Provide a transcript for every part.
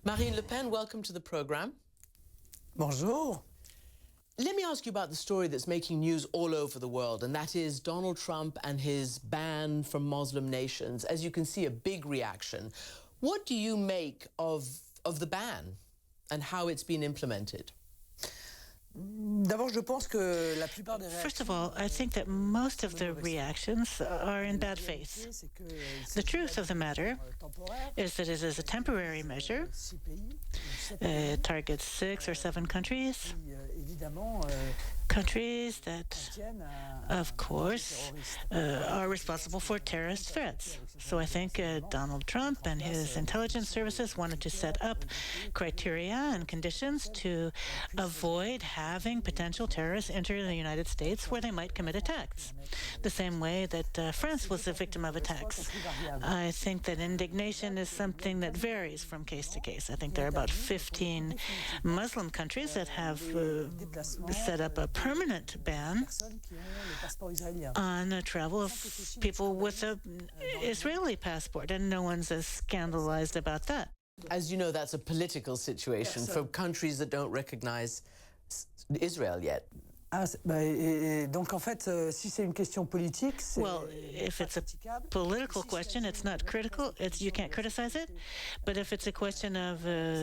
Marine Le Pen, welcome to the program. Bonjour. Let me ask you about the story that's making news all over the world, and that is Donald Trump and his ban from Muslim nations. As you can see, a big reaction. What do you make of the ban and how it's been implemented? First of all, I think that most of the reactions are in bad faith. The truth of the matter is that it is a temporary measure. It targets 6 or 7 countries. Countries that, of course, are responsible for terrorist threats. So I think Donald Trump and his intelligence services wanted to set up criteria and conditions to avoid having potential terrorists enter the United States where they might commit attacks, the same way that France was a victim of attacks. I think that indignation is something that varies from case to case. I think there are about 15 Muslim countries that have set up a permanent ban on the travel of people with an Israeli passport, and no one's as scandalized about that. As you know, that's a political situation for countries that don't recognize Israel yet. Donc en fait, si c'est une question politique, well, if it's a political question, it's not critical. You can't criticize it. But if it's a question of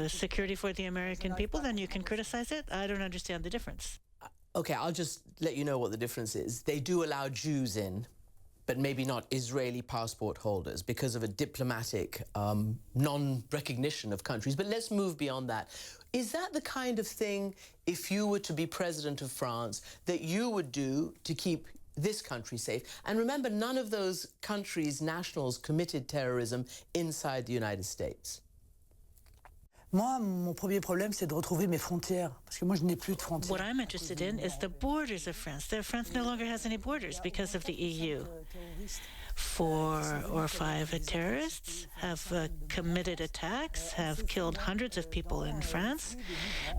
security for the American people, then you can criticize it. I don't understand the difference. Okay, I'll just let you know what the difference is. They do allow Jews in, but maybe not Israeli passport holders because of a diplomatic non-recognition of countries. But let's move beyond that. Is that the kind of thing, if you were to be president of France, that you would do to keep this country safe? And remember, none of those countries' nationals committed terrorism inside the United States. Moi, mon premier problème, c'est de retrouver mes frontières, parce que moi, je n'ai plus de frontières. What I'm interested in is the borders of France. France no longer has any borders because of the EU. 4 or 5 terrorists have committed attacks, have killed hundreds of people in France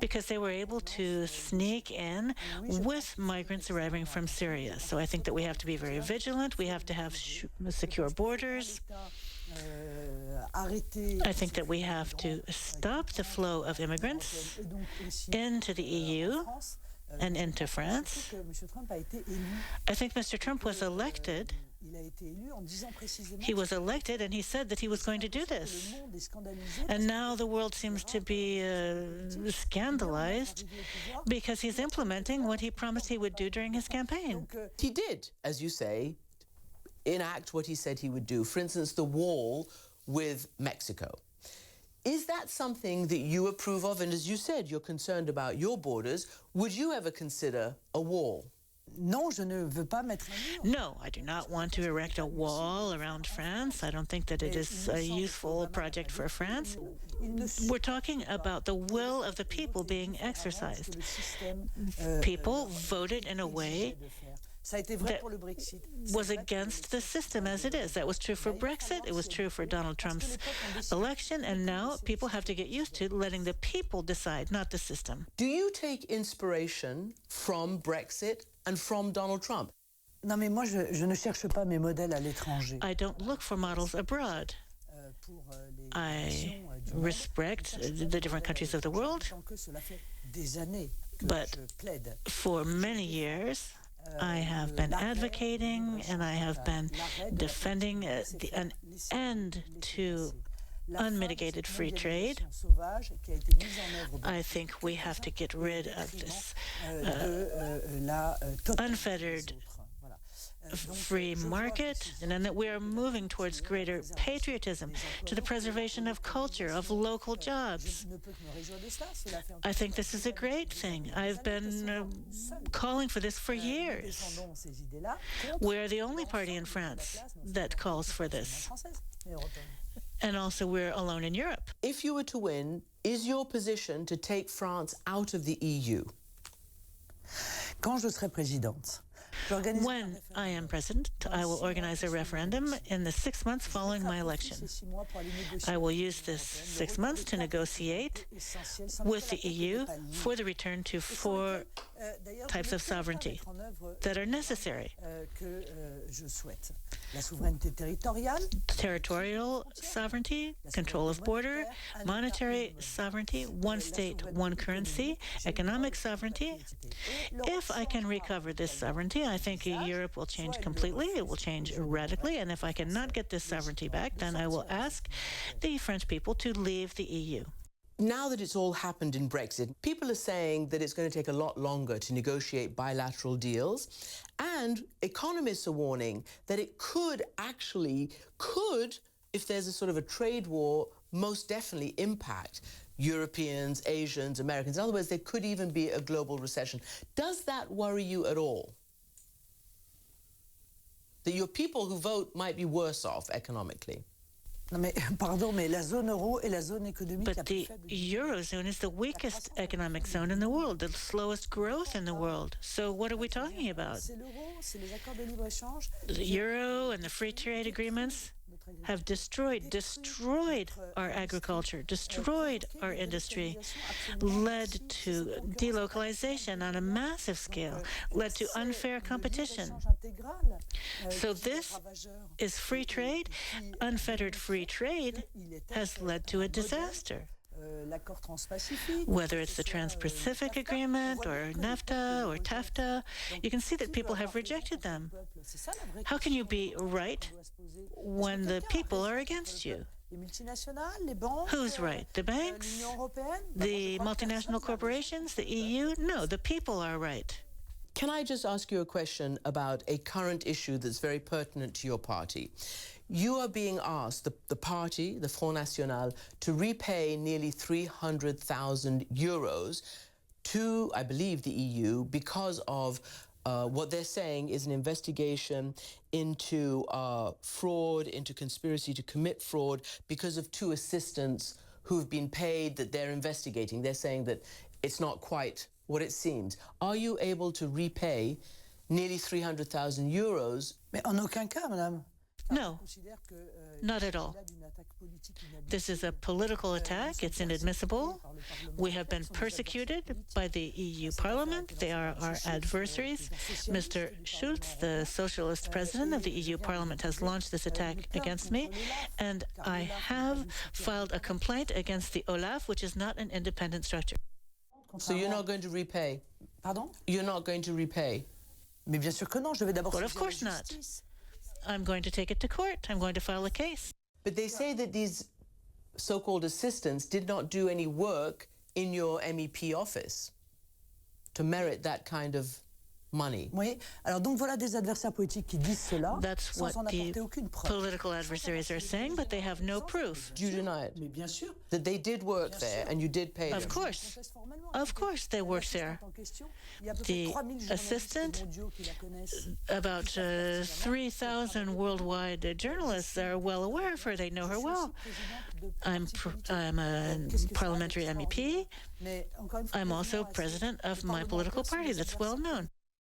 because they were able to sneak in with migrants arriving from Syria. So I think that we have to be very vigilant. We have to have secure borders. I think that we have to stop the flow of immigrants into the EU and into France. I think Mr. Trump was elected. He was elected and he said that he was going to do this. And now the world seems to be scandalized because he's implementing what he promised he would do during his campaign. He did, as you say, enact what he said he would do. For instance, the wall with Mexico. Is that something that you approve of? And as you said, you're concerned about your borders. Would you ever consider a wall? No, je ne veux pas mettre un mur. No, I do not want to erect a wall around France. I don't think that it is a useful project for France. We're talking about the will of the people being exercised. People voted in a way that was against the system as it is. That was true for Brexit. It was true for Donald Trump's election. And now people have to get used to letting the people decide, not the system. Do you take inspiration from Brexit and from Donald Trump? Non, mais moi, je ne cherche pas mes modèles à l'étranger. I don't look for models abroad. I respect the different countries of the world. But for many years, I have been advocating and I have been defending an end to unmitigated free trade. I think we have to get rid of this unfettered free market, and then that we are moving towards greater patriotism, to the preservation of culture, of local jobs. I think this is a great thing. I've been calling for this for years. We're the only party in France that calls for this. And also we're alone in Europe. If you were to win, is your position to take France out of the EU? Quand je serai présidente, when I am president, I will organize a referendum in the 6 months following my election. I will use this 6 months to negotiate with the EU for the return to 4 types of sovereignty that are necessary. Territorial sovereignty, control of border, monetary sovereignty, one state, one currency, economic sovereignty. If I can recover this sovereignty, I think Europe will change completely. It will change radically. And if I cannot get this sovereignty back, then I will ask the French people to leave the EU. Now that it's all happened in Brexit, people are saying that it's going to take a lot longer to negotiate bilateral deals. And economists are warning that it could, if there's a sort of a trade war, most definitely impact Europeans, Asians, Americans. In other words, there could even be a global recession. Does that worry you at all? That your people who vote might be worse off economically? Non mais, pardon, mais la zone euro est la zone économique But the Eurozone is the weakest economic zone in the world, the slowest growth in the world. So what are we talking about? The euro and the free trade agreements have destroyed our agriculture, destroyed our industry, led to delocalization on a massive scale, led to unfair competition. So this is free trade. Unfettered free trade has led to a disaster. Whether it's the Trans-Pacific Agreement or NAFTA or TAFTA, you can see that people have rejected them. How can you be right when the people are against you? Who's right? The banks? The multinational corporations? The EU? No, the people are right. Can I just ask you a question about a current issue that's very pertinent to your party? You are being asked, the party, the Front National, to repay nearly 300,000 euros to, I believe, the EU because of what they're saying is an investigation into fraud, into conspiracy to commit fraud because of two assistants who've been paid that they're investigating. They're saying that it's not quite what it seems. Are you able to repay nearly 300,000 euros? Mais en aucun cas, madame. No, not at all. This is a political attack. It's inadmissible. We have been persecuted by the EU Parliament. They are our adversaries. Mr. Schulz, the socialist president of the EU Parliament, has launched this attack against me, and I have filed a complaint against the OLAF, which is not an independent structure. So you're not going to repay? Pardon? You're not going to repay? Mais bien sûr que non, je vais d'abord Well, of course not. I'm going to take it to court. I'm going to file a case. But they say that these so-called assistants did not do any work in your MEP office to merit that kind of money. Oui. Alors donc voilà des adversaires politiques qui disent cela That's sans what en the apporter aucune preuve. political adversaries are saying, but they have no proof. Do you deny it? Mais bien sûr. That they did work there and you did pay them? Of course they work there. The assistant, about 3,000 worldwide journalists are well aware of her. They know her well. I'm a parliamentary MEP. I'm also president of my political party. That's well known.